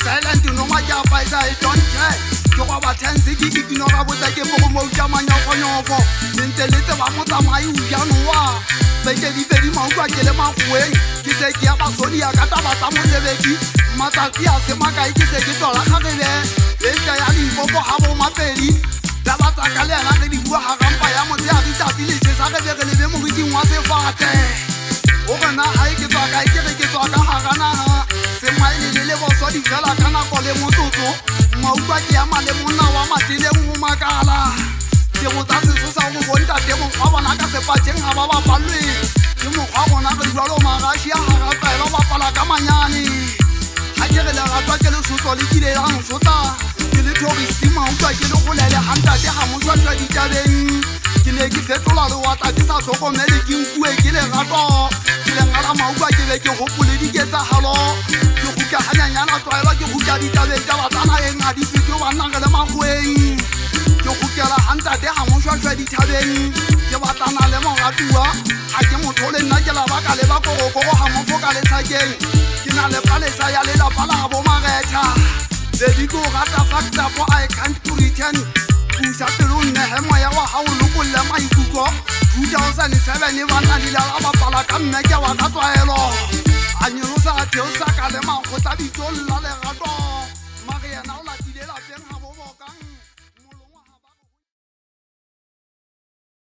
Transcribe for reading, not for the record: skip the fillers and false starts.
Silent, you know my job, I don't care. You have a chance to ignore what I give for Mojamania for Novo. Intellectual Mamma, you know. Baby, baby, Manga, Gelema, way. You say, Yabasonia, Katabata, Moseveti, Matakia, Semaka, you say, Gitola, Havene, Ekayali, Bobo, Habo, Mapeli, Tabata Kalena, the Buharampa, Yamotia, villages, I never live in with was a fate. Ogana haike toka haike toka hagana semaili lele bosodi kala kana kole mututu mauba ki amale mona wa matile mumakala demo tase sosa mo bonta demo abana ka se pacheng aba ba palwi demo abana ka dilo magashi haga ka lo ba pala kamanyani hajere la ratwa ke lo soso le kile la nsota ke le touriste ma uba ke lo golele hanta de ha mo jwa di tabeng ke ne ke fetola lo wata ke sa tlhokomele ke nkue ke le rato ngala mauba ke be ke hopole di ke tsa halo ke go ka hanyanyana twaela ke go ka di tabeng ka batana e ngadi fityo ba nna le magweng ke go kela hanta de ha mo shwa di tabeng ke batana le mo gatua ha ke motho le nna ke la ba ka le ba go ha mo foka le tsakeng ke na le palesa ya le la pala bo magetha baby go rata factor for I can't pretend Usa pelone hemo ya wa ha o lokolla maikuko 2007 bana di la ba pala ka nna ke wa ka twaelo a nyolosa a theosa ka le mang go tsa bitso la le gato